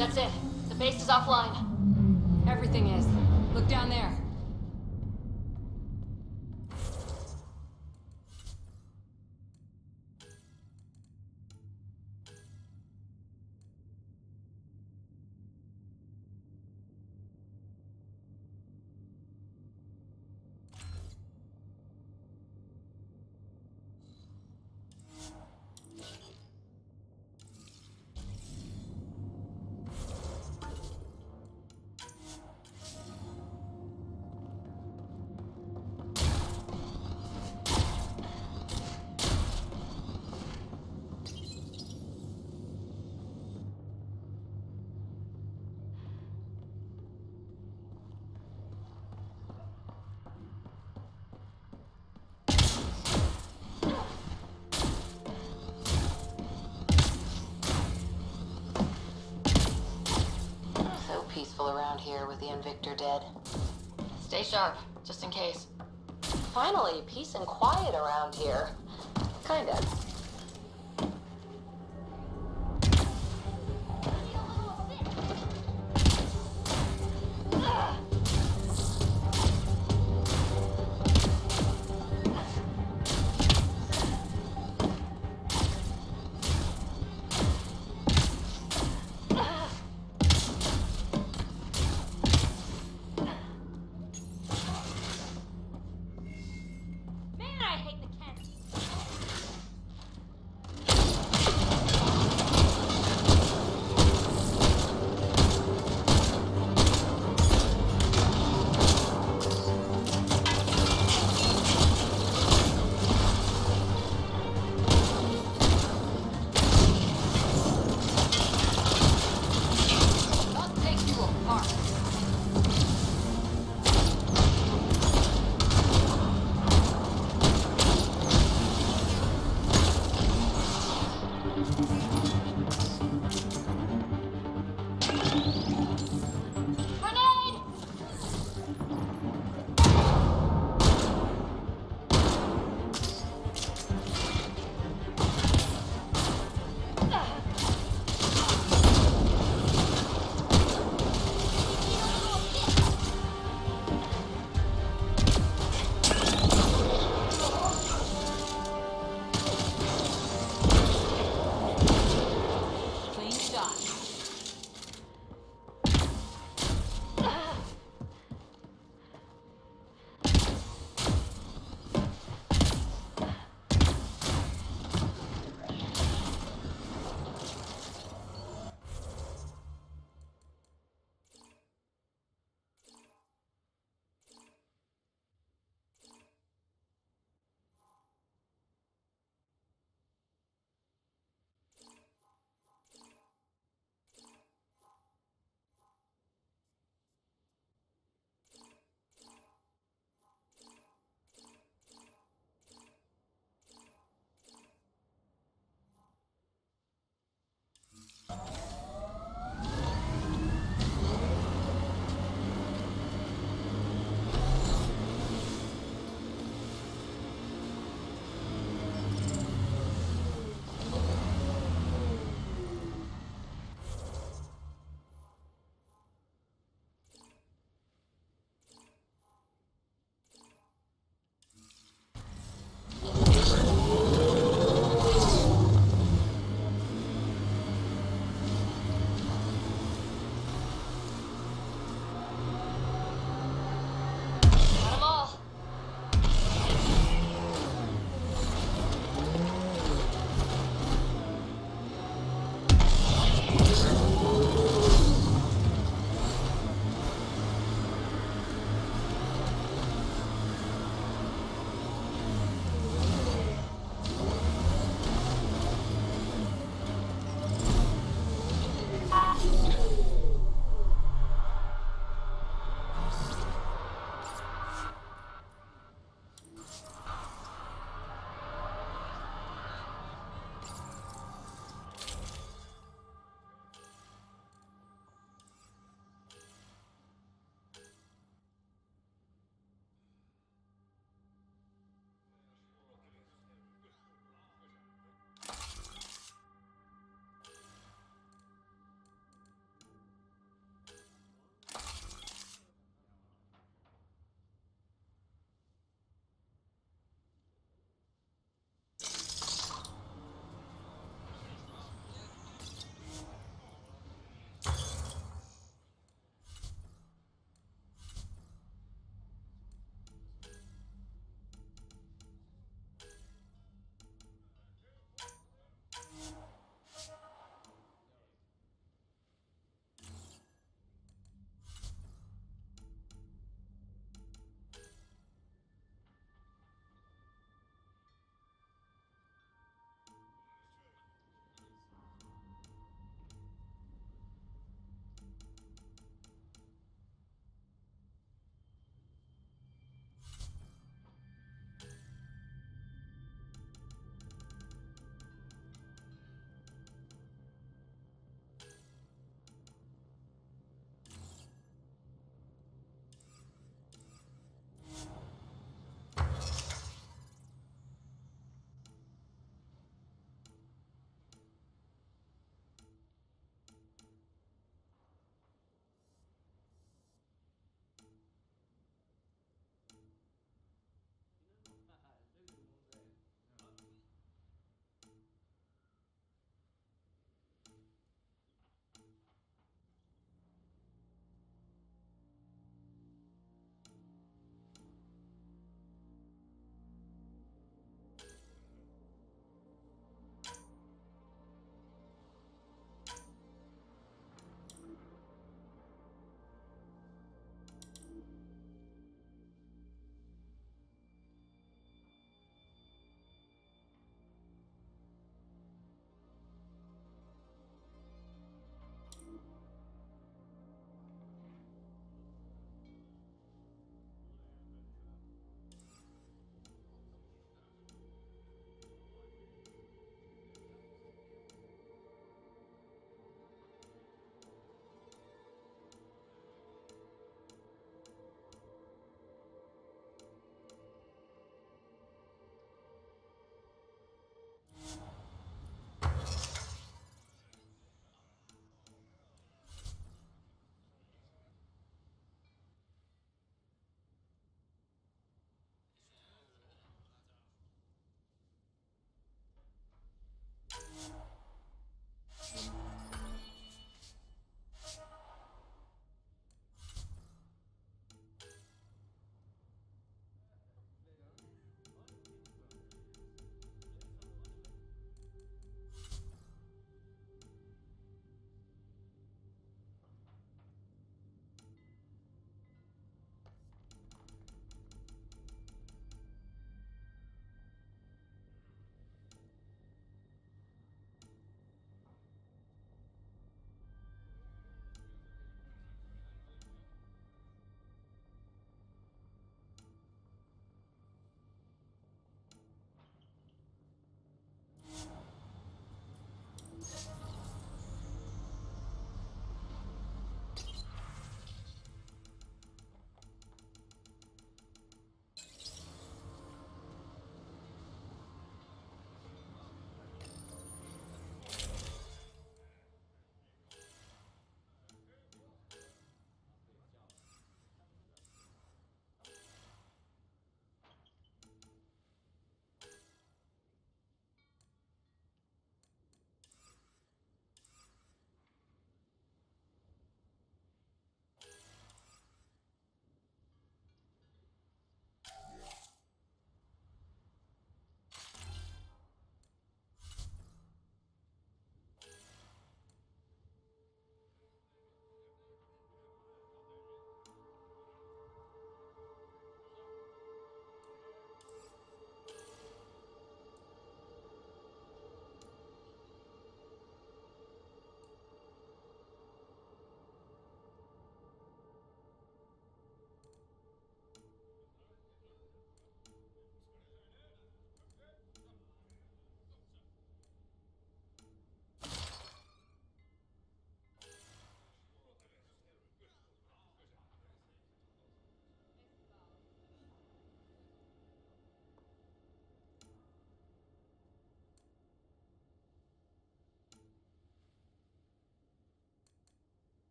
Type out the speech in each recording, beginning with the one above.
That's it. The base is offline. Everything is. Look down there. Peaceful around here with the Invictor dead. Stay sharp, just in case. Finally, peace and quiet around here. Kinda.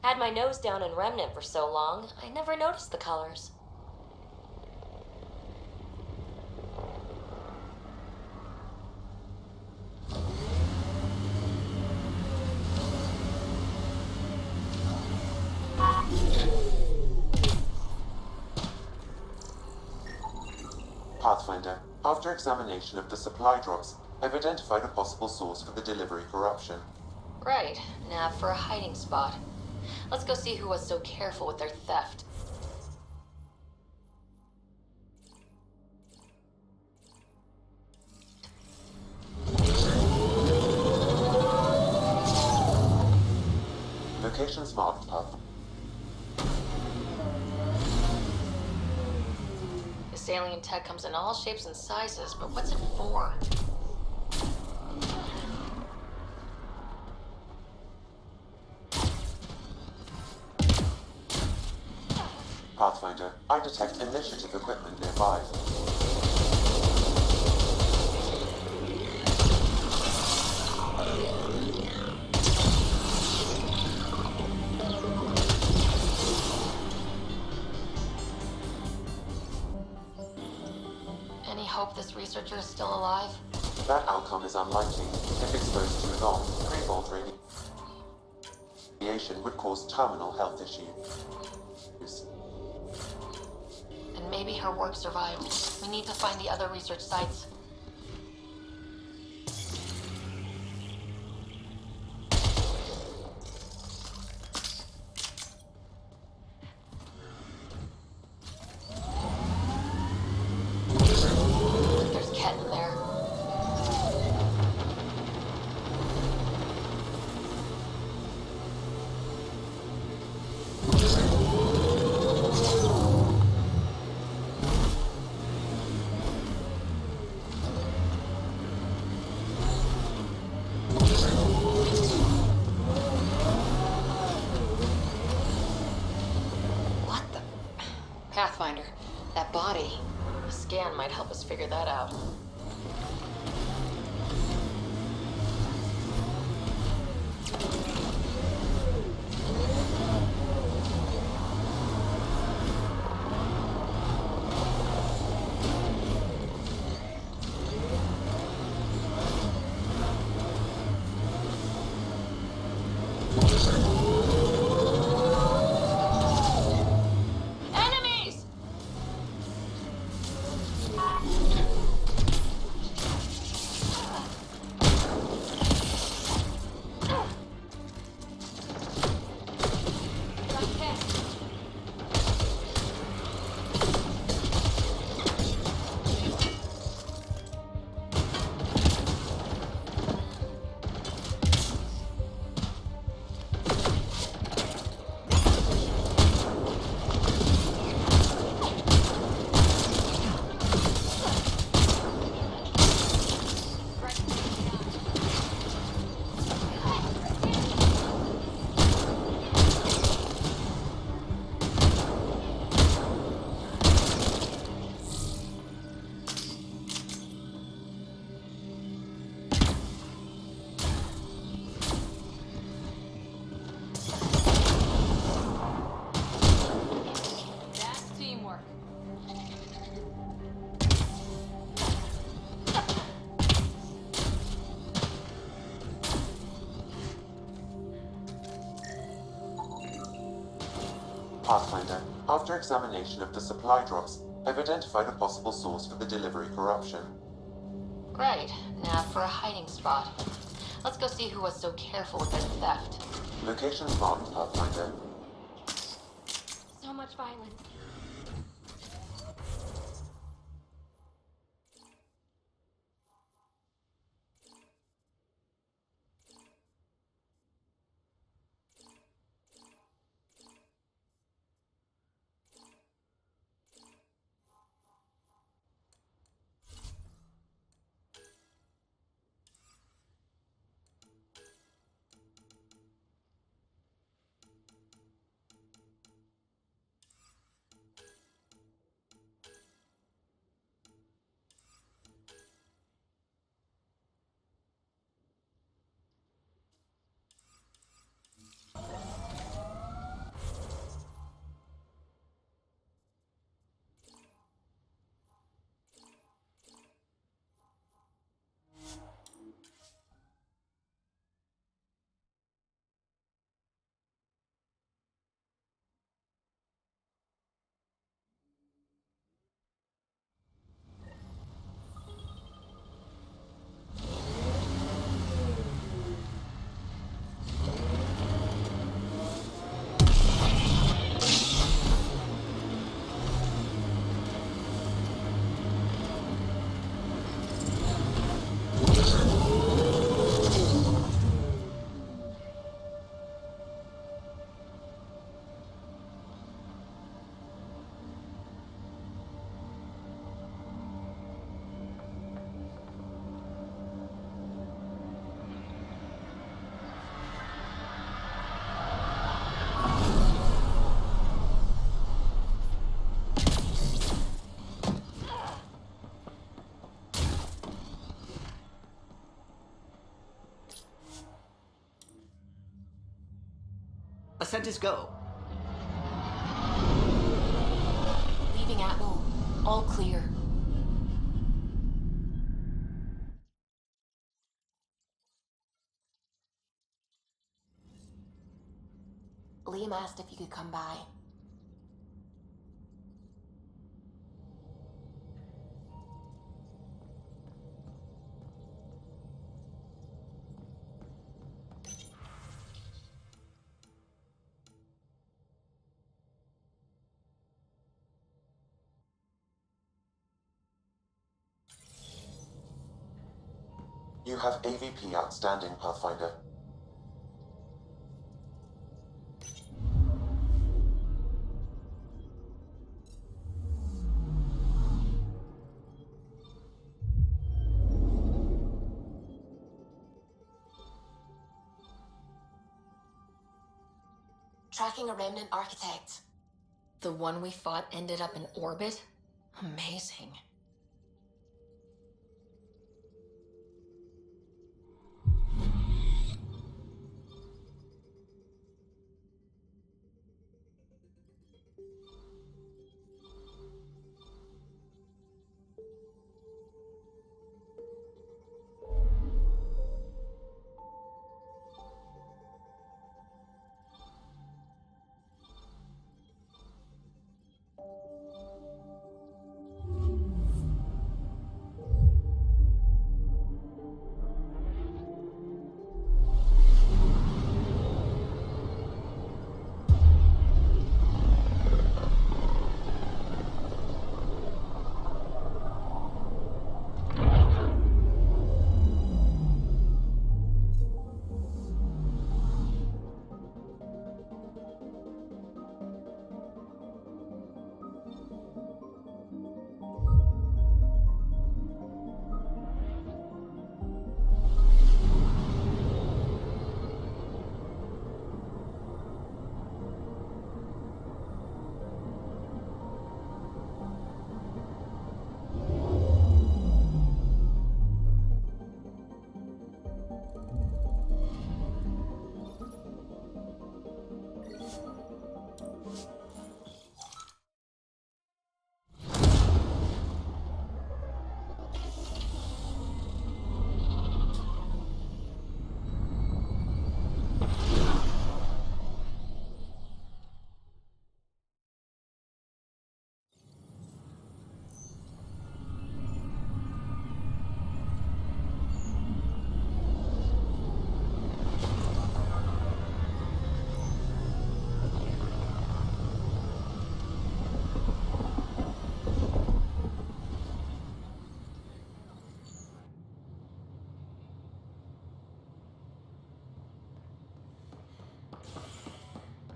Had my nose down in Remnant for so long, I never noticed the colors. Pathfinder, after examination of the supply drops, I've identified a possible source for the delivery corruption. Right, nav for a hiding spot. Let's go see who was so careful with their theft. Locations marked, Path. This alien tech comes in all shapes and sizes, but what's it for? Pathfinder, I detect initiative equipment nearby. Any hope this researcher is still alive? That outcome is unlikely. If exposed too long, pre-bolt radiation would cause terminal health issues. And maybe her work survived. We need to find the other research sites. There's Ket in there. What the? Pathfinder, that body. A scan might help us figure that out. Enemies! That's teamwork. Pathfinder, after examination of the supply drops, I've identified a possible source for the delivery corruption. Great. Nav for a hiding spot. Let's go see who was so careful with their theft. Locations marked, Pathfinder. So much violence. Centers go? Leaving Atmo. All clear. Liam asked if you could come by. You have AVP outstanding, Pathfinder. Tracking a remnant architect. The one we fought ended up in orbit? Amazing.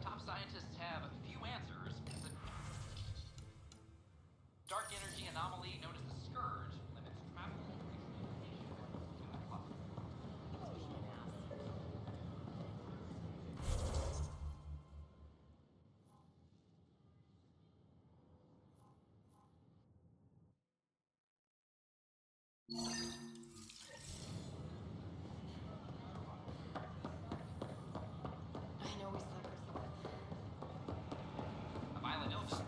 Top scientists have a few answers. The dark energy anomaly known as the Scourge limits travel and communication between the club. I know we slept for something. A violent illness.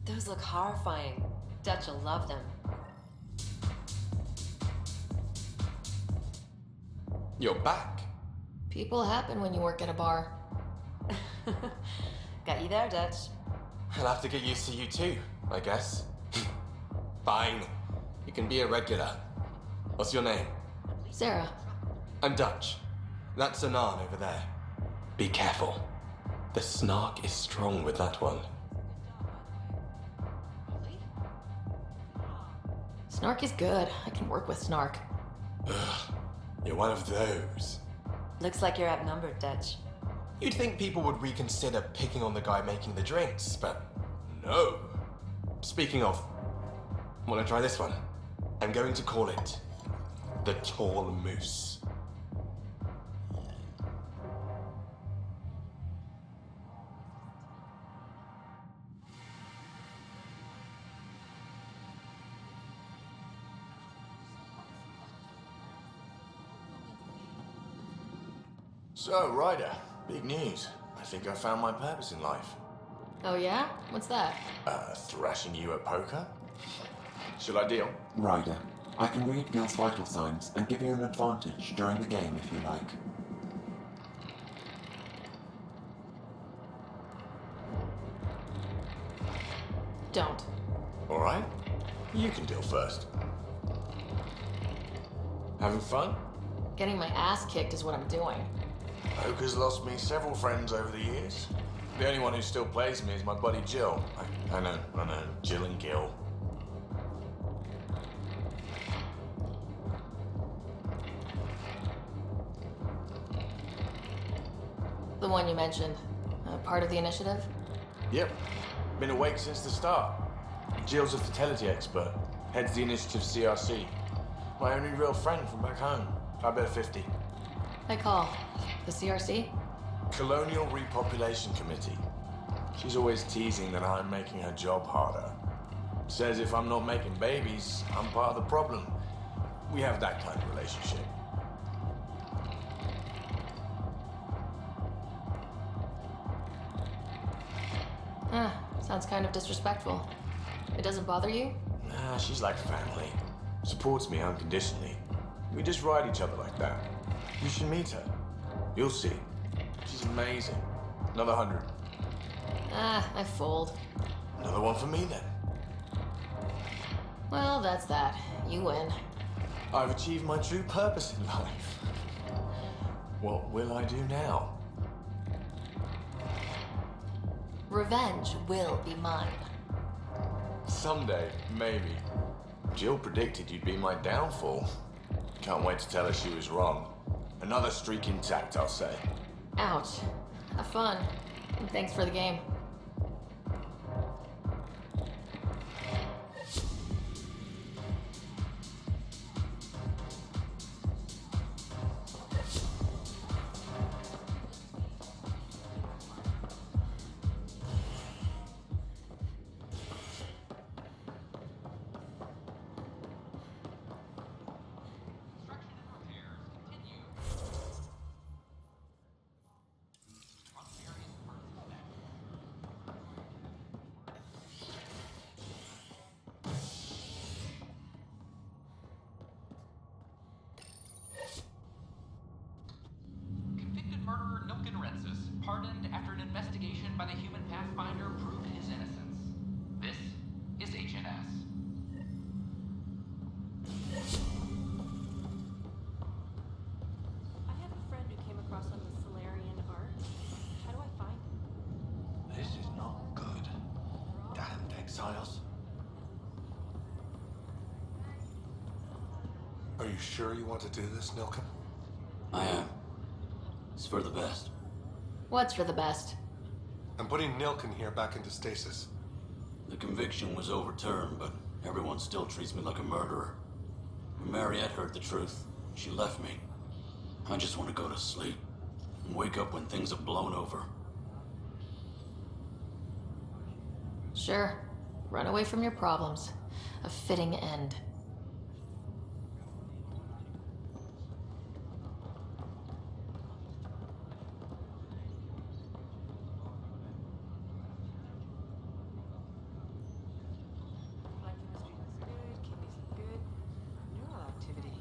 Those look horrifying. Dutch will love them. You're back. People happen when you work at a bar. Got you there, Dutch. I'll have to get used to you too, I guess. Fine. You can be a regular. What's your name? Sarah. I'm Dutch. That's Anan over there. Be careful. The snark is strong with that one. Snark is good. I can work with Snark. Ugh, you're one of those. Looks like you're outnumbered, Dutch. You'd think people would reconsider picking on the guy making the drinks, but no. Speaking of, wanna try this one? I'm going to call it the Tall Moose. So, Ryder, big news. I think I found my purpose in life. Oh yeah? What's that? Thrashing you at poker? Should I deal? Ryder, I can read Gil's vital signs and give you an advantage during the game if you like. Don't. Alright. You can deal first. Having fun? Getting my ass kicked is what I'm doing. Poker's lost me several friends over the years. The only one who still plays me is my buddy Jill. I know, Jill and Gil. The one you mentioned. Part of the initiative? Yep. Been awake since the start. Jill's a fertility expert. Heads the initiative CRC. My only real friend from back home. I bet 50. I call. The CRC? Colonial Repopulation Committee. She's always teasing that I'm making her job harder. Says if I'm not making babies, I'm part of the problem. We have that kind of relationship. Sounds kind of disrespectful. It doesn't bother you? Nah, she's like family. Supports me unconditionally. We just ride each other like that. You should meet her. You'll see. She's amazing. Another 100. I fold. Another one for me then. Well, that's that. You win. I've achieved my true purpose in life. What will I do now? Revenge will be mine. Someday, maybe. Jill predicted you'd be my downfall. Can't wait to tell her she was wrong. Another streak intact, I'll say. Ouch. Have fun. And thanks for the game. Construction and repairs continue on various parts of the network. Convicted murderer Nilken Rensis, pardoned after an investigation by the human Pathfinder proved his innocence. This is HNS. I have a friend who came across some of the Solarian art. How do I find it? This is not good. Damned exiles. Are you sure you want to do this, Nilken? I am. It's for the best. What's for the best? I'm putting Nilken here back into stasis. The conviction was overturned, but everyone still treats me like a murderer. When Mariette heard the truth, she left me. I just want to go to sleep and wake up when things have blown over. Sure. Run away from your problems. A fitting end. Blood chemistry looks good, kidneys look good. Neural activity.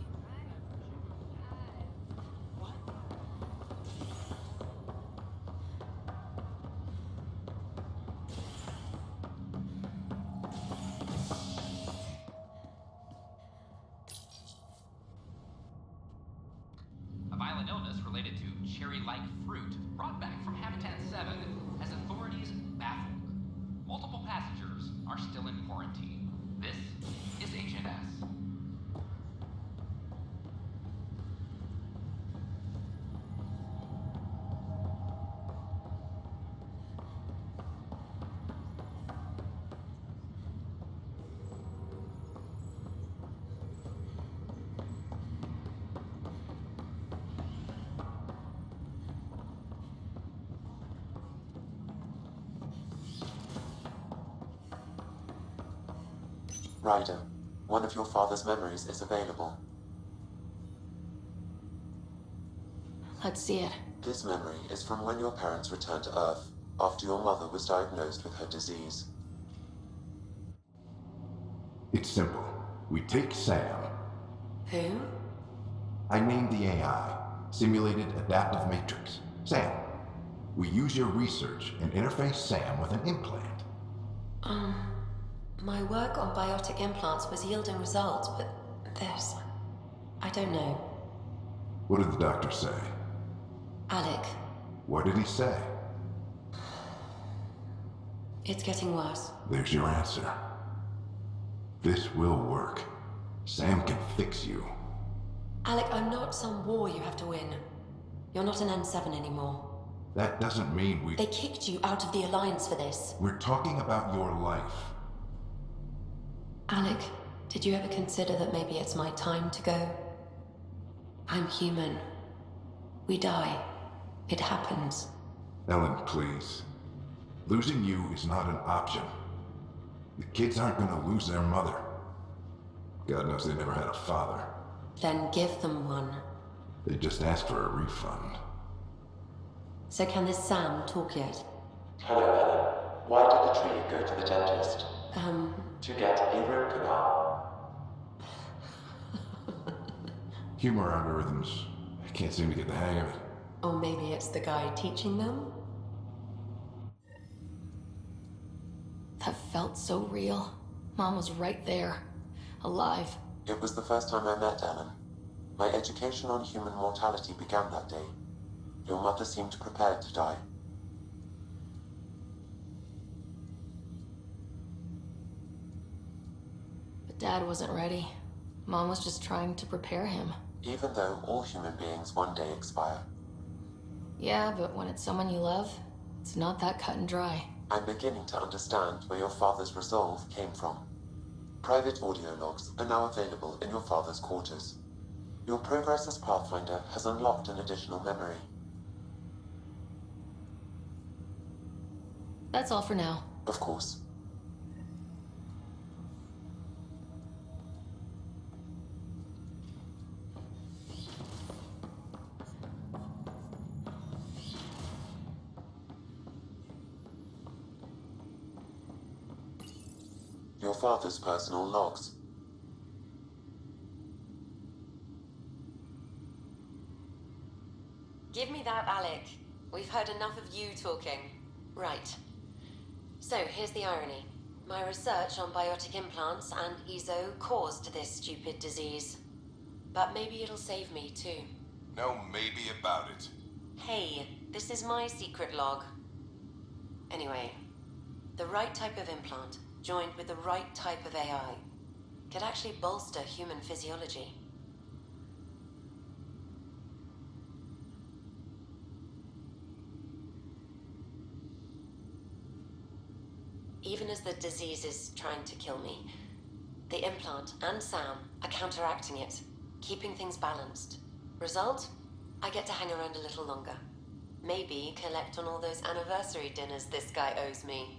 What? A violent illness related to cherry-like fruit brought back from Habitat 7 has authorities baffled. Multiple passengers are still in quarantine. This is HNS. Ryder, one of your father's memories is available. Let's see it. This memory is from when your parents returned to Earth after your mother was diagnosed with her disease. It's simple. We take Sam. Who? I named the AI Simulated Adaptive Matrix. Sam. We use your research and interface Sam with an implant. My work on biotic implants was yielding results, but this... I don't know. What did the doctor say? Alec, What did he say? it's getting worse. There's your answer. This will work. Sam can fix you. Alec, I'm not some war you have to win. You're not an N7 anymore. That doesn't mean we... They kicked you out of the Alliance for this. We're talking about your life. Alec, did you ever consider that maybe it's my time to go? I'm human. We die. It happens. Ellen, please. Losing you is not an option. The kids aren't gonna lose their mother. God knows they never had a father. Then give them one. They just asked for a refund. So can this Sam talk yet? Hello, Ellen. Why did the tree go to the dentist? To get a root canal. Humor algorithms. I can't seem to get the hang of it. Or maybe it's the guy teaching them? That felt so real. Mom was right there. Alive. It was the first time I met Ellen. My education on human mortality began that day. Your mother seemed prepared to die. But Dad wasn't ready. Mom was just trying to prepare him. Even though all human beings one day expire. Yeah, but when it's someone you love, it's not that cut and dry. I'm beginning to understand where your father's resolve came from. Private audio logs are now available in your father's quarters. Your progress as Pathfinder has unlocked an additional memory. That's all for now. Of course. Your father's personal logs. Give me that, Alec. We've heard enough of you talking. Right. So, here's the irony. My research on biotic implants and EZO caused this stupid disease. But maybe it'll save me, too. No maybe about it. Hey, this is my secret log. Anyway, the right type of implant, joined with the right type of AI, could actually bolster human physiology. Even as the disease is trying to kill me, the implant and Sam are counteracting it, keeping things balanced. Result? I get to hang around a little longer. Maybe collect on all those anniversary dinners this guy owes me.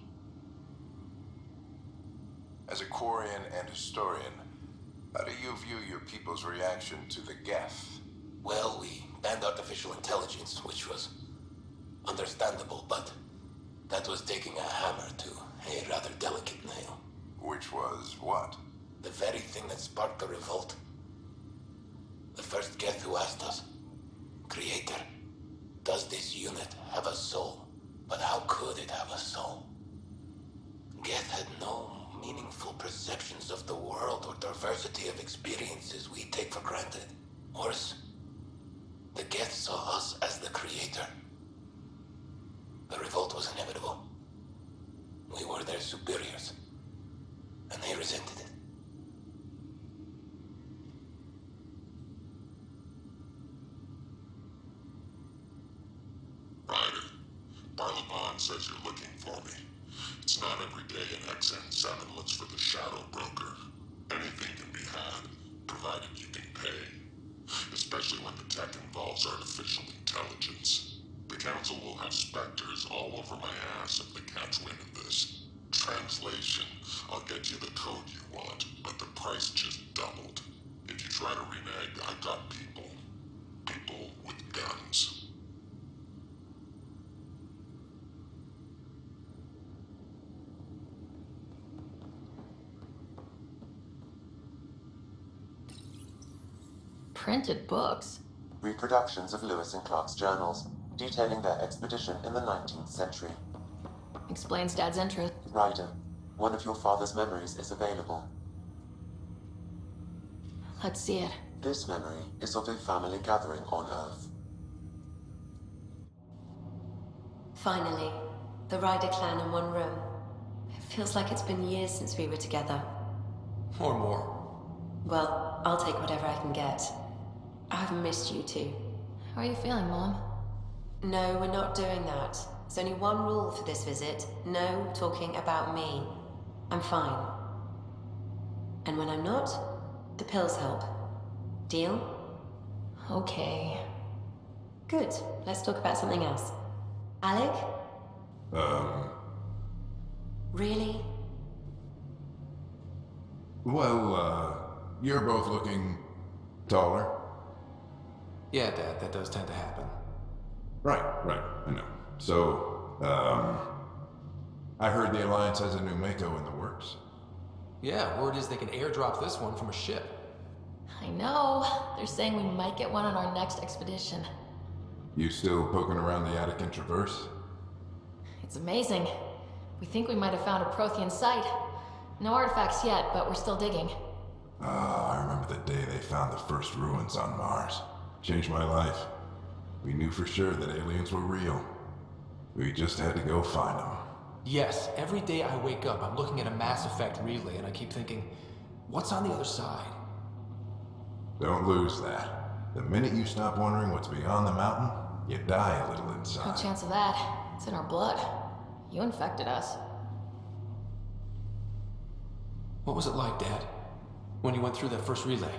As a Quarian and historian, how do you view your people's reaction to the Geth? Well, we banned artificial intelligence, which was understandable, but that was taking a hammer to a rather delicate nail. Which was what? The very thing that sparked the revolt. The first Geth who asked us, Creator, does this unit have a soul? But how could it have a soul? Geth had no meaningful perceptions of the world or diversity of experiences we take for granted. Worse, the Geth saw us as the Creator. The revolt was inevitable. We were their superiors, and they resented it. Ryder, Barlabon says you're looking for me. It's not every day an XN7 looks for the Shadow Broker. Anything can be had, provided you can pay. Especially when the tech involves artificial intelligence. The Council will have specters all over my ass if they catch wind of this. Translation, I'll get you the code you want, but the price just doubled. If you try to renege, I got people. People with guns. Printed books? Reproductions of Lewis and Clark's journals, detailing their expedition in the 19th century. Explains Dad's interest. Ryder, one of your father's memories is available. Let's see it. This memory is of a family gathering on Earth. Finally, the Ryder clan in one room. It feels like it's been years since we were together. Or more. Well, I'll take whatever I can get. I've missed you too. How are you feeling, Mom? No, we're not doing that. There's only one rule for this visit. No talking about me. I'm fine. And when I'm not, the pills help. Deal? Okay. Good. Let's talk about something else. Alec? Really? Well, you're both looking taller. Yeah, Dad, that does tend to happen. Right, I know. So, I heard the Alliance has a new Mako in the works. Yeah, word is they can airdrop this one from a ship. I know. They're saying we might get one on our next expedition. You still poking around the Attican Traverse? It's amazing. We think we might have found a Prothean site. No artifacts yet, but we're still digging. I remember the day they found the first ruins on Mars. Changed my life. We knew for sure that aliens were real. We just had to go find them. Yes, every day I wake up, I'm looking at a Mass Effect relay and I keep thinking, what's on the other side? Don't lose that. The minute you stop wondering what's beyond the mountain, you die a little No inside. chance of that. It's in our blood. You infected us. What was it like, Dad? When you went through that first relay?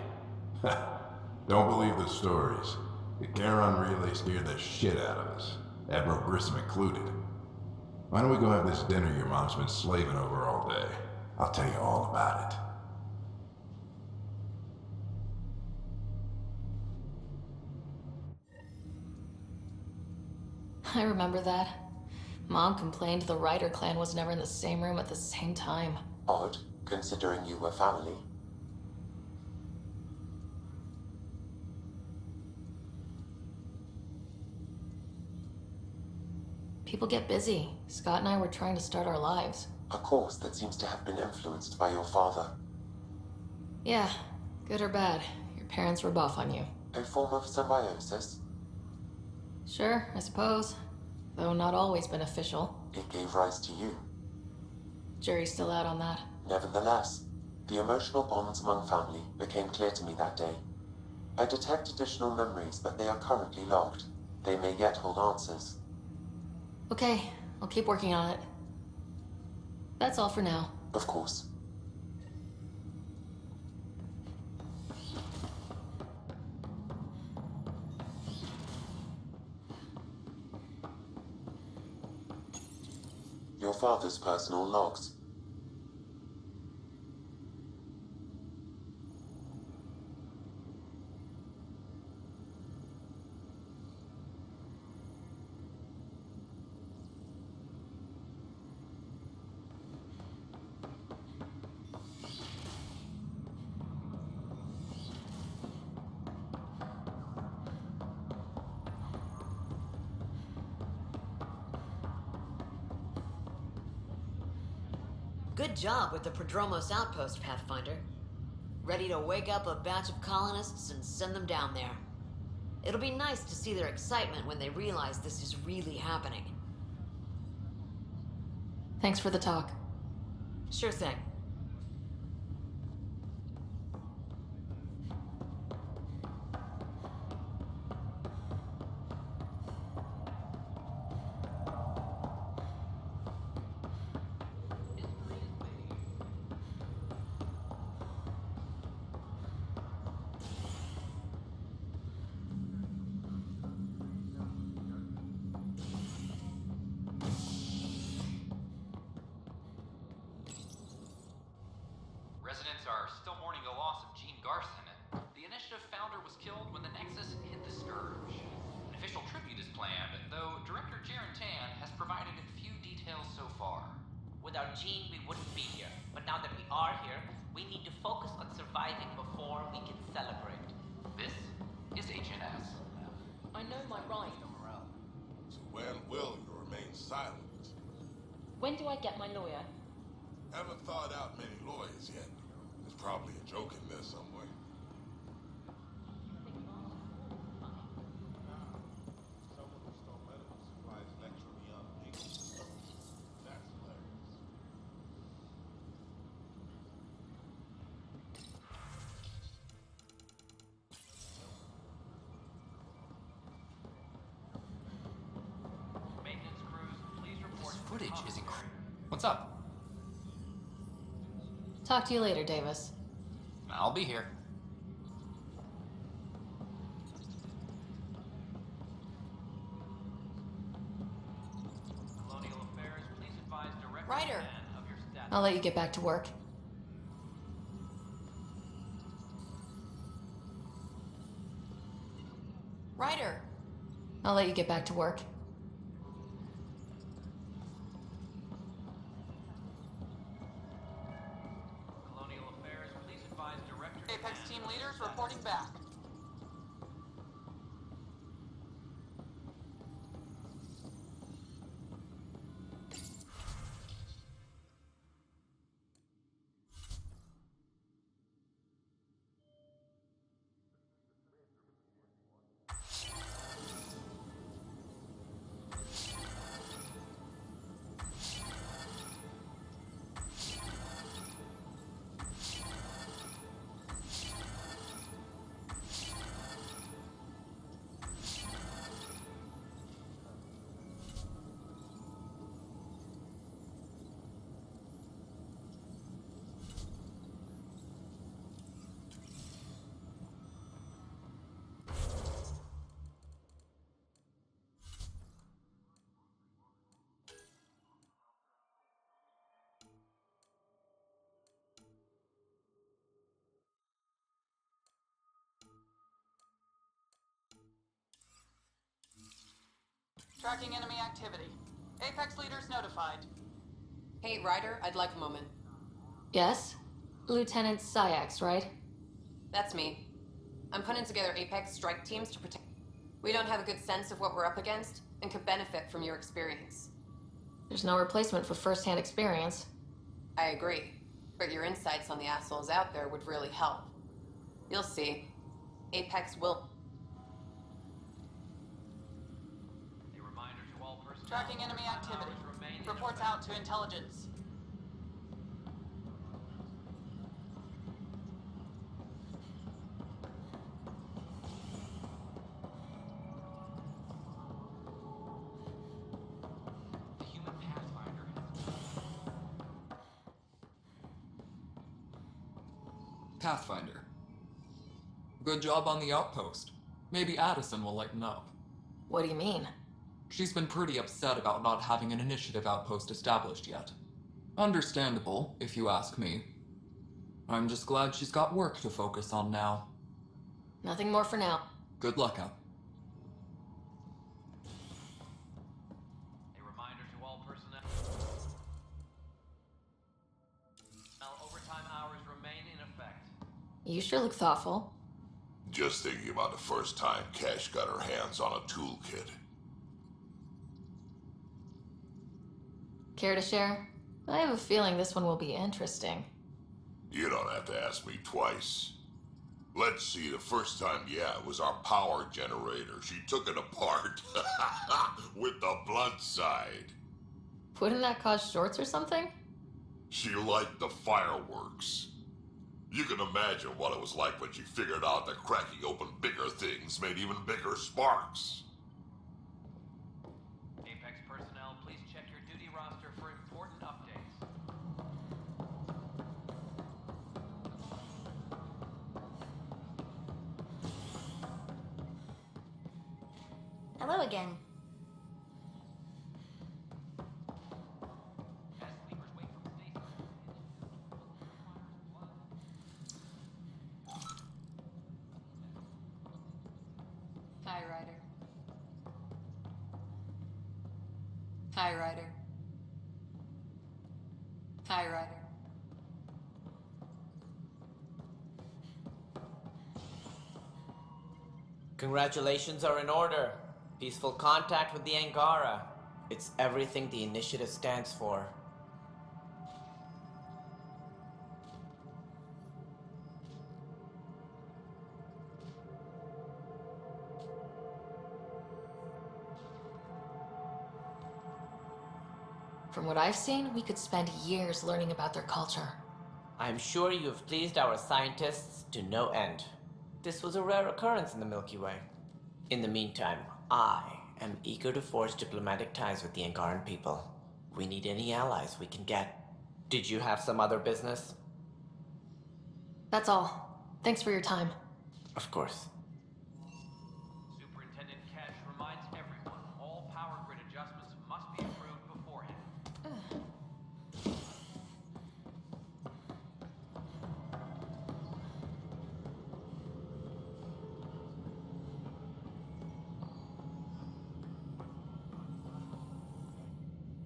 Don't believe the stories. The Charon relay scared the shit out of us. Admiral Grissom included. Why don't we go have this dinner your mom's been slaving over all day? I'll tell you all about it. I remember that. Mom complained the Ryder clan was never in the same room at the same time. Odd, considering you were family. People get busy. Scott and I were trying to start our lives. A course that seems to have been influenced by your father. Yeah, good or bad, your parents rub off on you. A form of symbiosis. Sure, I suppose. Though not always beneficial. It gave rise to you. Jury's still out on that. Nevertheless, the emotional bonds among family became clear to me that day. I detect additional memories, but they are currently logged. They may yet hold answers. Okay, I'll keep working on it. That's all for now. Of course. Your father's personal logs. Good job with the Prodromos outpost, Pathfinder. Ready to wake up a batch of colonists and send them down there. It'll be nice to see their excitement when they realize this is really happening. Thanks for the talk. Sure thing. When do I get my lawyer? Haven't thought out many lawyers yet. There's probably a joke in there somewhere. Someone who stole medical supplies lecturing me on English. That's hilarious. Maintenance crews, please report. Footage is incredible. What's up? Talk to you later, Davis. I'll be here. Colonial Affairs, please advise Director Ryder. Mann of your status. I'll let you get back to work. Ryder. I'll let you get back to work. Colonial Affairs, please advise Director Apex Mann team of your leaders status. reporting back. Tracking enemy activity. Apex leaders notified. Hey, Ryder, I'd like a moment. Yes? Lieutenant Syax, right? That's me. I'm putting together Apex strike teams to protect. We don't have a good sense of what we're up against and could benefit from your experience. There's no replacement for first-hand experience. I agree, but your insights on the assholes out there would really help. You'll see. Apex will. A reminder to all personnel. Tracking enemy overtime activity. hours remain in Reports effect. out to intelligence. The human Pathfinder Pathfinder. Good job on the outpost. Maybe Addison will lighten up. What do you mean? She's been pretty upset about not having an initiative outpost established yet. Understandable, if you ask me. I'm just glad she's got work to focus on now. Nothing more for now. Good luck out. A reminder to all personnel. Overtime hours remain in effect. You sure look thoughtful. Just thinking about the first time Cash got her hands on a toolkit. Care to share? I have a feeling this one will be interesting. You don't have to ask me twice. Let's see, the first time, it was our power generator. She took it apart with the blunt side. Wouldn't that cause shorts or something? She liked the fireworks. You can imagine what it was like when she figured out that cracking open bigger things made even bigger sparks. Apex personnel, please check your duty roster for important updates. Hello again. As sleepers wake from stasis. Hi, Ryder. Hi, Ryder. Hi, Ryder. Congratulations are in order. Peaceful contact with the Angara. It's everything the initiative stands for. From what I've seen, we could spend years learning about their culture. I'm sure you have pleased our scientists to no end. This was a rare occurrence in the Milky Way. In the meantime, I am eager to forge diplomatic ties with the Angaran people. We need any allies we can get. Did you have some other business? That's all. Thanks for your time. Of course. Superintendent Kesh reminds everyone all power grid adjustments must be approved beforehand.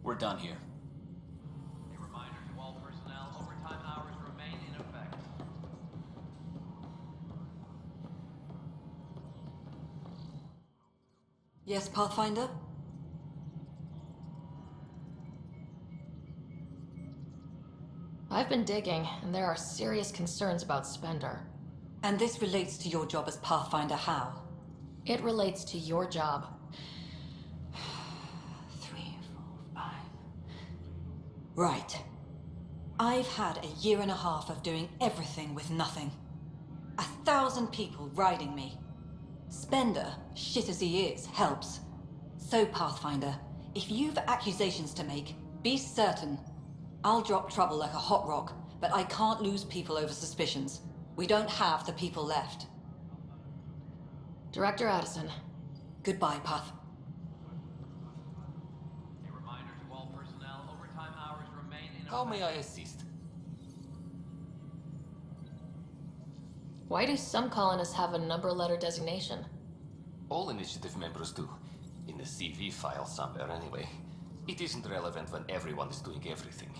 We're done here. A reminder to all personnel, overtime hours remain in effect. Yes, Pathfinder? I've been digging, and there are serious concerns about Spender. And this relates to your job as Pathfinder how? It relates to your job. 3, 4, 5. Right. I've had a year and a half of doing everything with nothing. 1,000 people riding me. Spender, shit as he is, helps. So, Pathfinder, if you've accusations to make, be certain. I'll drop trouble like a hot rock, but I can't lose people over suspicions. We don't have the people left. Director Addison. Goodbye, Path. A reminder to all personnel, overtime hours remain in effect. How may I assist? Why do some colonists have a number letter designation? All initiative members do. In the CV file somewhere, anyway. It isn't relevant when everyone is doing everything.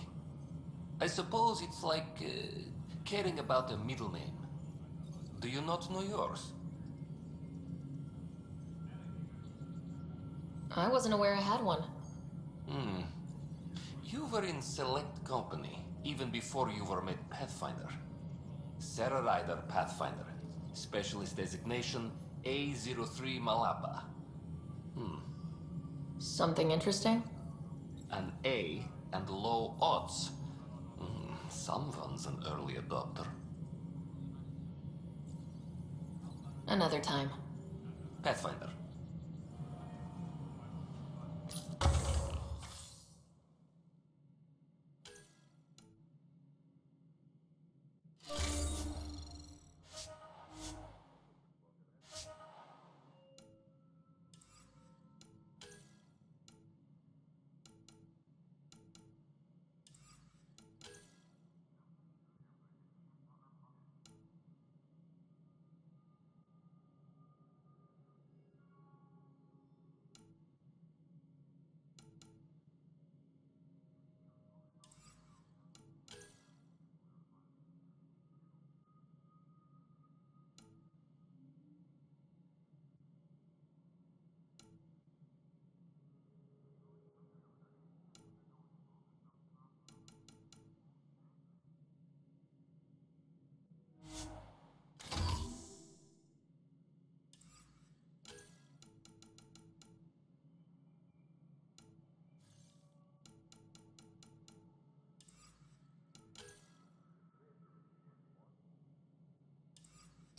I suppose it's like caring about a middle name. Do you not know yours? I wasn't aware I had one. You were in select company, even before you were made Pathfinder. Sarah Ryder Pathfinder. Specialist designation A03 Malapa. Something interesting? An A and low odds. Someone's an early adopter. Another time. Pathfinder.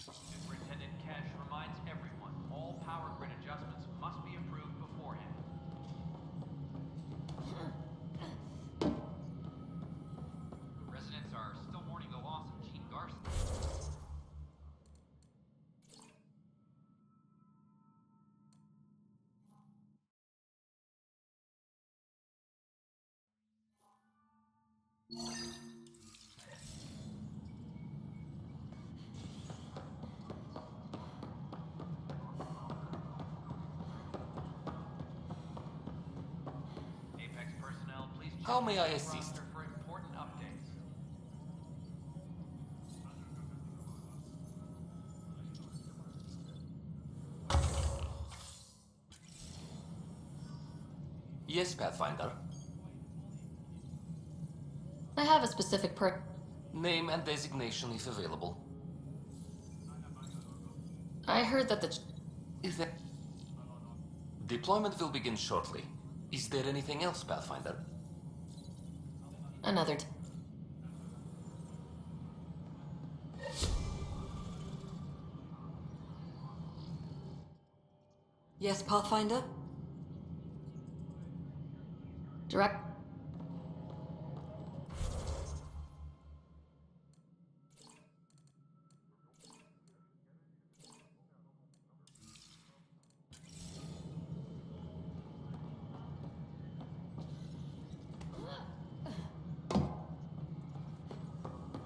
Superintendent Kesh reminds everyone all power grid adjustments must be approved beforehand. Residents are still mourning the loss of Gene Garson. Apex personnel, please check How may I the assist? roster for important updates. Yes, Pathfinder. I have a specific Name and designation if available. I heard that the... Is there... Deployment will begin shortly. Is there anything else, Pathfinder? Another... Yes, Pathfinder? Direct...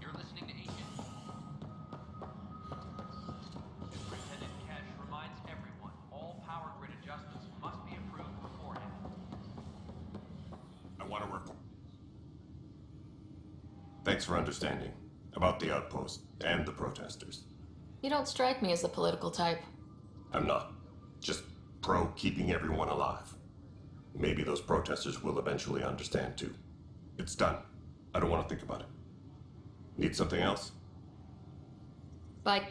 You're listening to Agent. Superintendent Kesh reminds everyone all power grid adjustments must be approved beforehand. I want to report. Thanks for understanding about the outpost and the protesters. You don't strike me as the political type. I'm not. Just pro keeping everyone alive. Maybe those protesters will eventually understand too. It's done. I don't want to think about it. Need something else? Bye.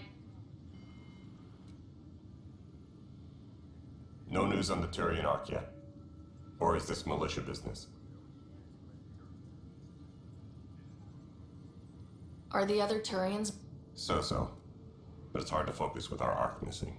No news on the Turian Ark yet? Or is this militia business? Are the other Turians... So-so. But it's hard to focus with our Ark missing.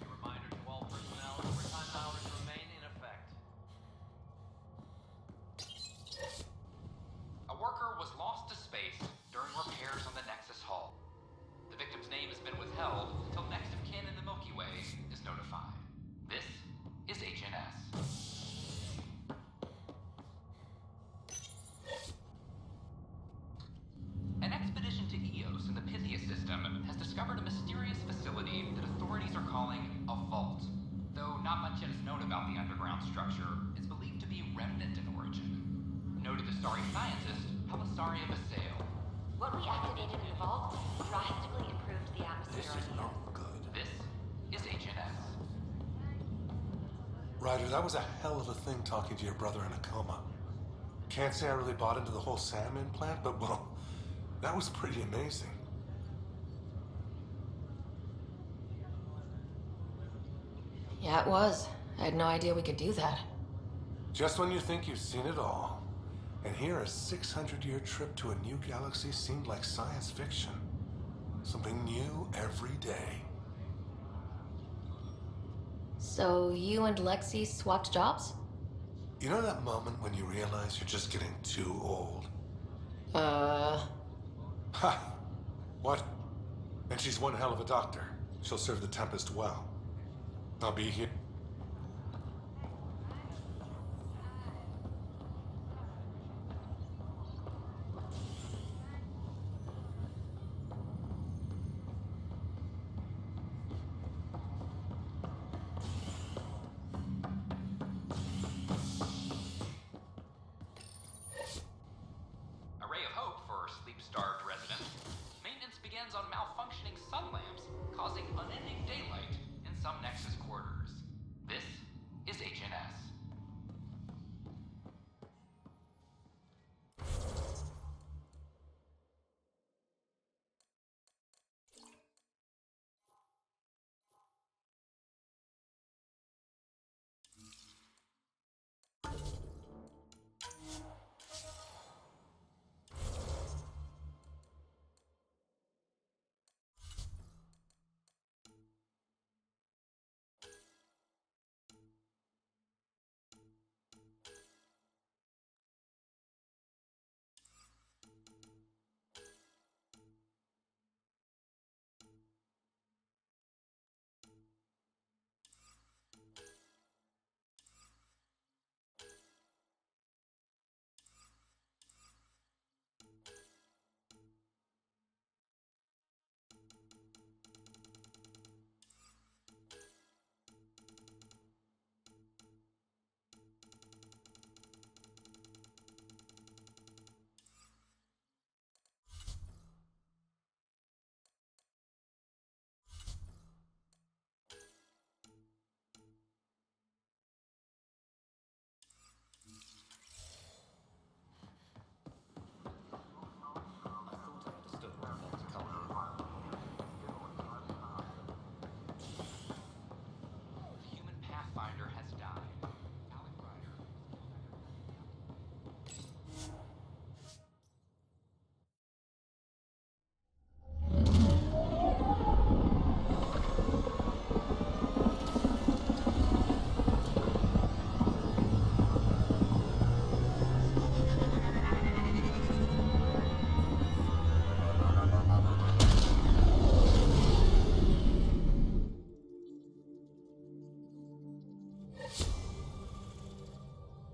Reminder to all personnel, overtime hours remain in effect. A worker was lost to space during repairs on the Nexus hull. The victim's name has been withheld until next of kin in the Milky Way is notified. This is HNS. An expedition to Eos in the Pythia system has discovered a mysterious facility that authorities are calling a vault. Though not much yet is known about the underground structure, it's believed to be remnant in origin. Noted Astari scientist Helisaria Basale. What we activated in the vault drastically improved the atmosphere on Eos. This is HNS. Ryder, that was a hell of a thing talking to your brother in a coma. Can't say I really bought into the whole Sam implant, but well, that was pretty amazing. Yeah, it was. I had no idea we could do that. Just when you think you've seen it all. And here a 600-year trip to a new galaxy seemed like science fiction. Something new every day. So you and Lexi swapped jobs? You know that moment when you realize you're just getting too old? Ha! What? And she's one hell of a doctor. She'll serve the Tempest well. I'll be here. A ray of hope for sleep-starved residents. Maintenance begins on malfunctioning sun lamps, causing unending daylight in some Nexus quarters.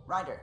Ryder.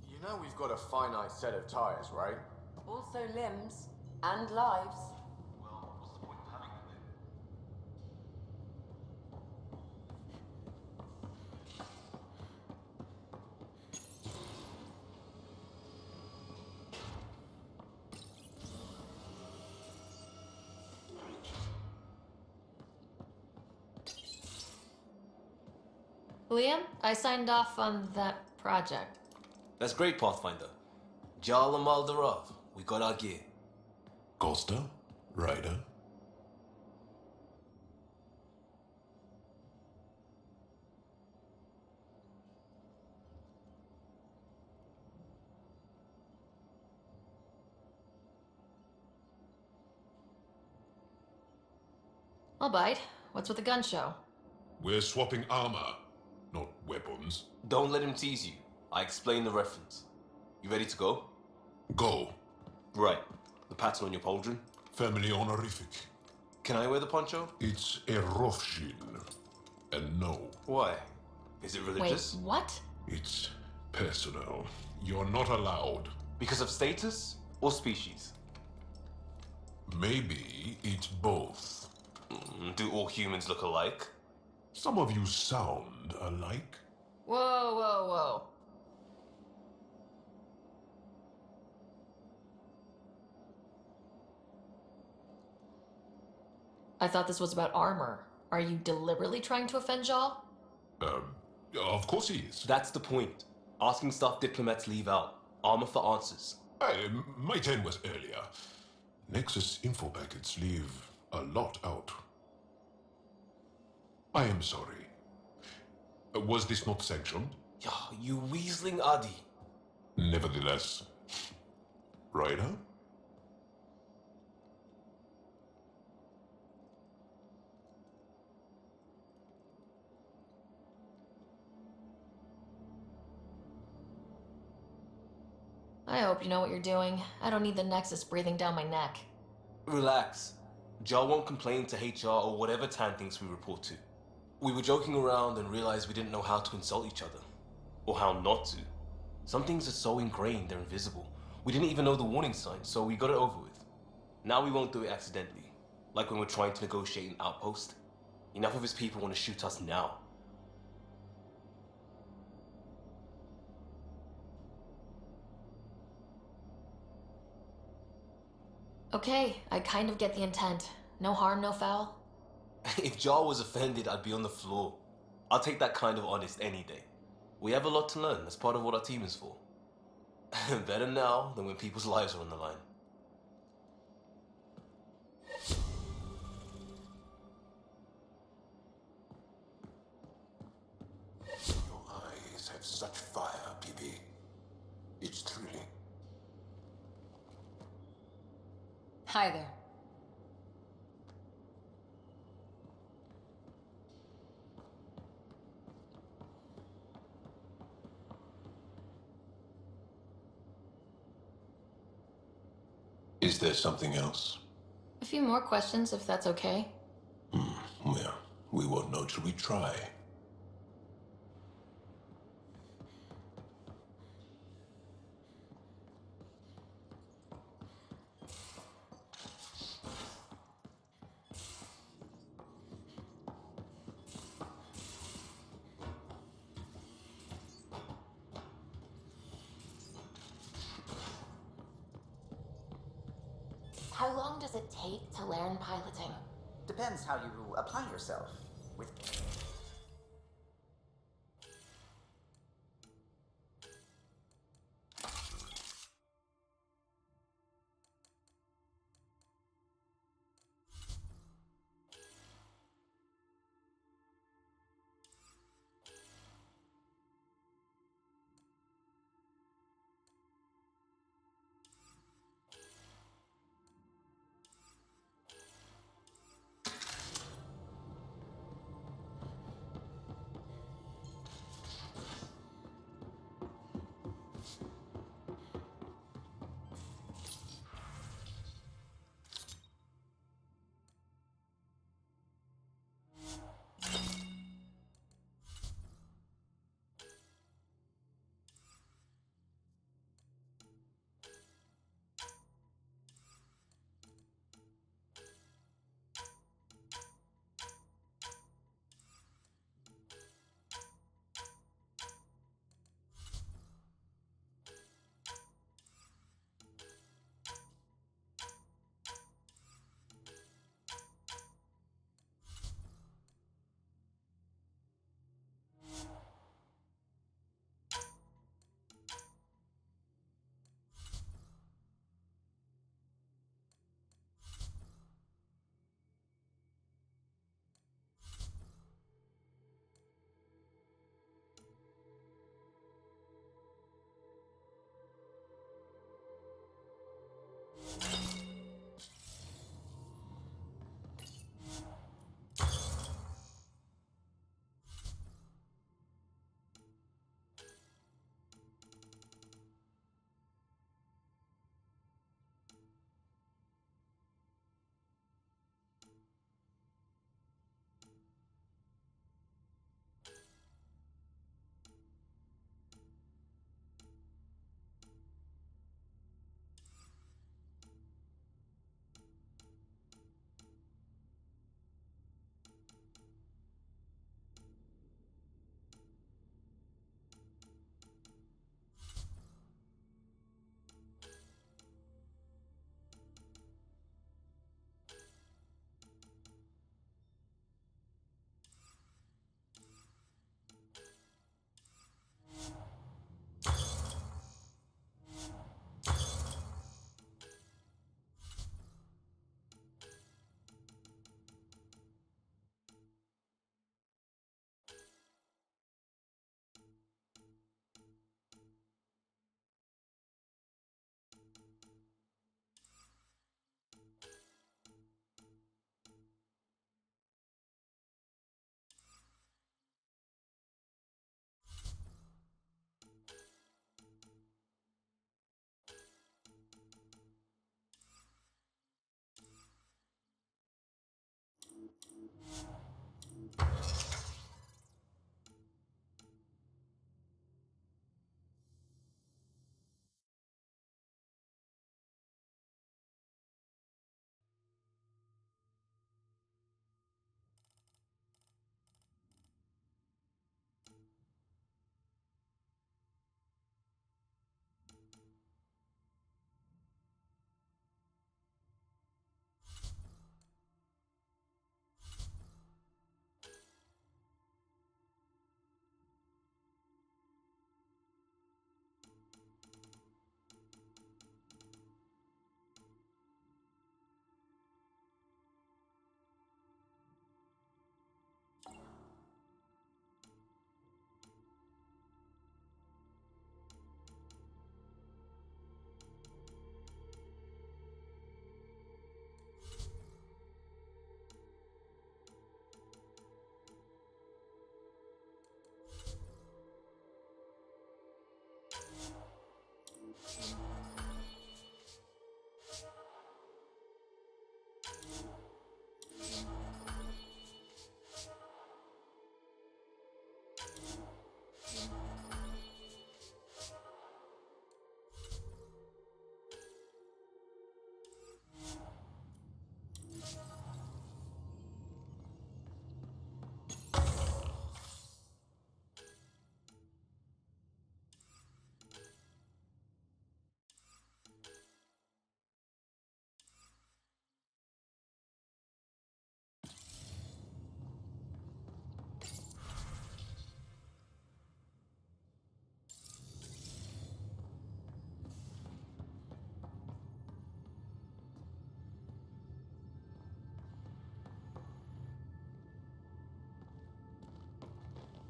You know we've got a finite set of tires, right? Also limbs and lives. Well, what's the point of having them then? Liam, I signed off on that project. That's great, Pathfinder. Jarl and Maldarov, we got our gear. Costa? Ryder? I'll bite. What's with the gun show? We're swapping armor, not weapons. Don't let him tease you. I explained the reference. You ready to go? Go. Right. The pattern on your pauldron? Family honorific. Can I wear the poncho? It's a Rothschild. And no. Why? Is it religious? Wait, what? It's personal. You're not allowed. Because of status or species? Maybe it's both. Do all humans look alike? Some of you sound alike. Whoa, whoa, whoa. I thought this was about armor. Are you deliberately trying to offend Jarl? Of course he is. That's the point. Asking stuff diplomats leave out. Armor for answers. My turn was earlier. Nexus info packets leave a lot out. I am sorry. Was this not sanctioned? You weaseling Adi. Nevertheless. Ryder? I hope you know what you're doing. I don't need the Nexus breathing down my neck. Relax. Jarl won't complain to HR or whatever Tan thinks we report to. We were joking around and realized we didn't know how to insult each other. Or how not to. Some things are so ingrained they're invisible. We didn't even know the warning signs, so we got it over with. Now we won't do it accidentally. Like when we're trying to negotiate an outpost. Enough of his people want to shoot us now. Okay, I kind of get the intent. No harm, no foul. If Jarl was offended, I'd be on the floor. I'll take that kind of honest any day. We have a lot to learn. That's part of what our team is for. Better now than when people's lives are on the line. Your eyes have such fire, PP. It's thrilling. Hi there. Is there something else? A few more questions, if that's okay. Well, we won't know till we try. How long does it take to learn piloting? Depends how you apply yourself. With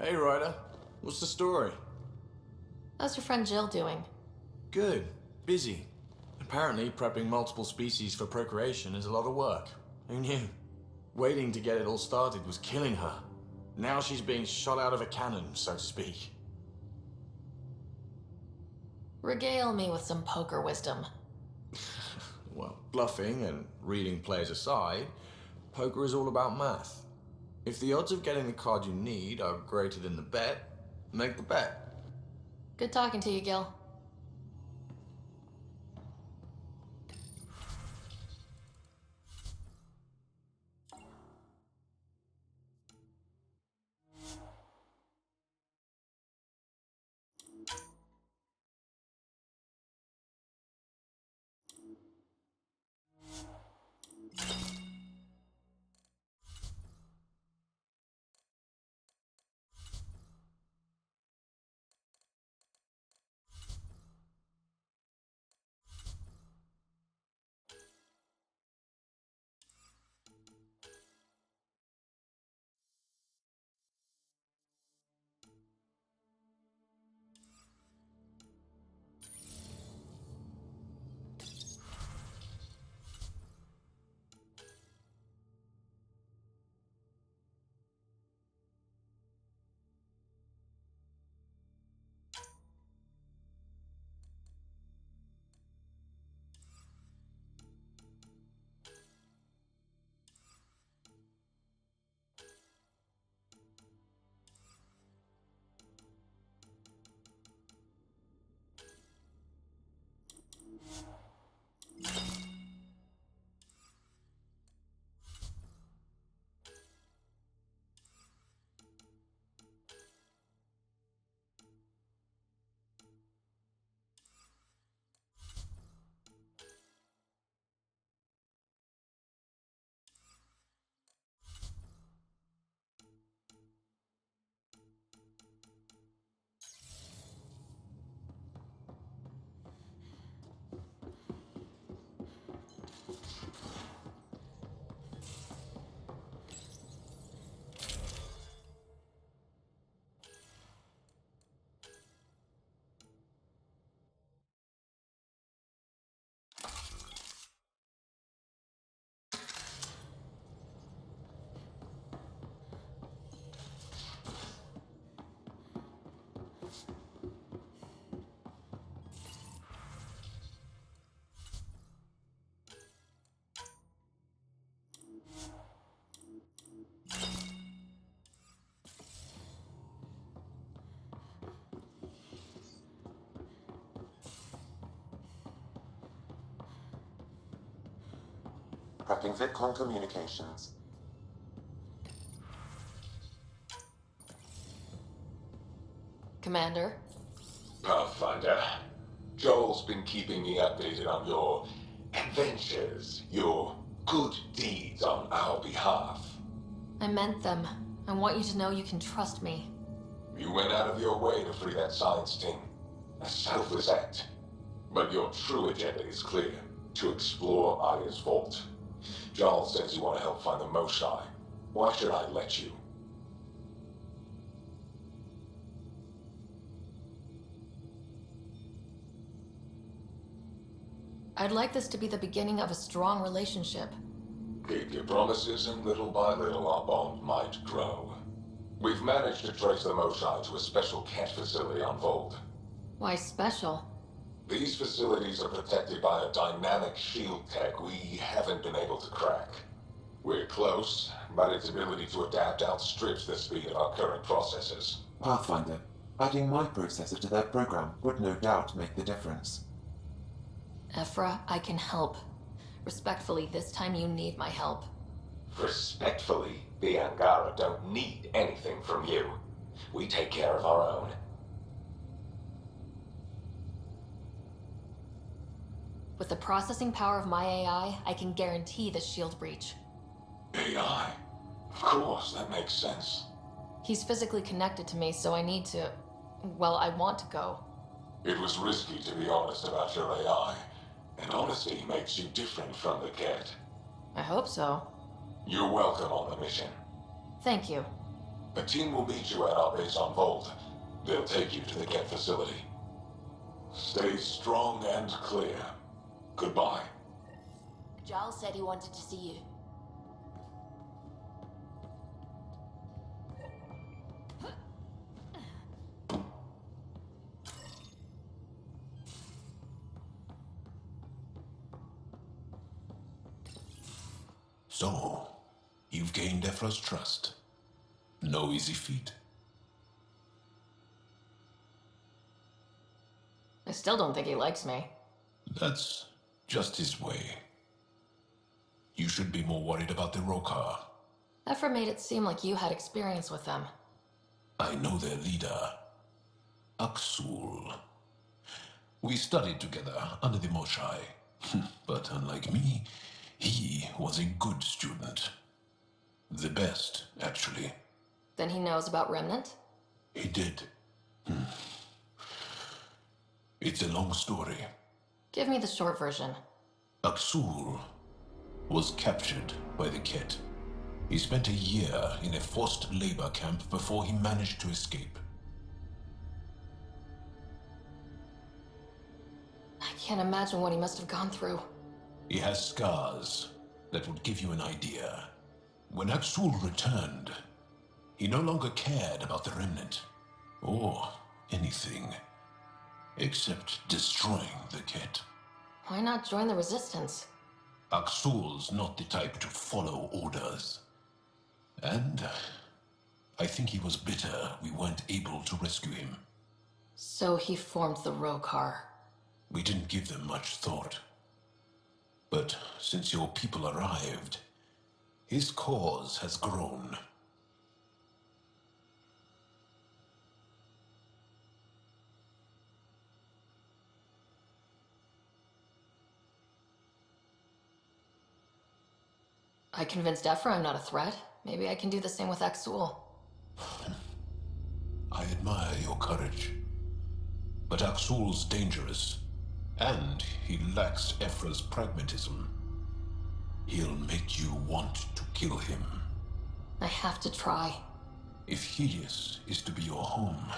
Hey, Ryder. What's the story? How's your friend Jill doing? Good. Busy. Apparently, prepping multiple species for procreation is a lot of work. Who knew? Waiting to get it all started was killing her. Now she's being shot out of a cannon, so to speak. Regale me with some poker wisdom. Well, bluffing and reading players aside, poker is all about math. If the odds of getting the card you need are greater than the bet, make the bet. Good talking to you, Gil. Prepping VidCon communications. Commander? Pathfinder, Joel's been keeping me updated on your adventures, your good deeds on our behalf. I meant them. I want you to know you can trust me. You went out of your way to free that science team. A selfless act. But your true agenda is clear. To explore Aya's vault. Joel says you want to help find the Mosai. Why should I let you? I'd like this to be the beginning of a strong relationship. Keep your promises, and little by little our bond might grow. We've managed to trace the Mosai to a special cat facility on Vold. Why special? These facilities are protected by a dynamic shield tech we haven't been able to crack. We're close, but its ability to adapt outstrips the speed of our current processes. Pathfinder, adding my processor to their program would no doubt make the difference. Ephra, I can help. Respectfully, this time you need my help. Respectfully, the Angara don't need anything from you. We take care of our own. With the processing power of my AI, I can guarantee the shield breach. AI? Of course, that makes sense. He's physically connected to me, so I need to... well, I want to go. It was risky to be honest about your AI, and honesty makes you different from the cat. I hope so. You're welcome on the mission. Thank you. A team will meet you at our base on Volt. They'll take you to the Get facility. Stay strong and clear. Goodbye. Giles said he wanted to see you. So, you've gained Ephra's trust. No easy feat. I still don't think he likes me. That's just his way. You should be more worried about the Rokar. Ephra made it seem like you had experience with them. I know their leader, Aksul. We studied together under the Moshai. But unlike me, he was a good student. The best, actually. Then he knows about Remnant? He did. It's a long story. Give me the short version. Aksul was captured by the Ket. He spent a year in a forced labor camp before he managed to escape. I can't imagine what he must have gone through. He has scars that would give you an idea. When Aksul returned, he no longer cared about the Remnant, or anything, except destroying the Ket. Why not join the Resistance? Aksul's not the type to follow orders. And I think he was bitter we weren't able to rescue him. So he formed the Rokar. We didn't give them much thought. But since your people arrived, his cause has grown. I convinced Ephra I'm not a threat. Maybe I can do the same with Aksul. I admire your courage. But Aksul's dangerous, and he lacks Ephra's pragmatism. He'll make you want to kill him. I have to try. If Helios is to be your home,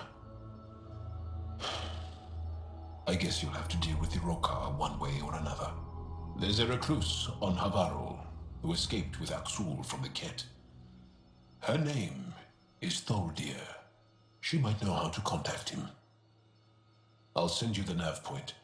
I guess you'll have to deal with the Rokar one way or another. There's a recluse on Havarul who escaped with Aksul from the Ket. Her name is Thordir. She might know how to contact him. I'll send you the nav point.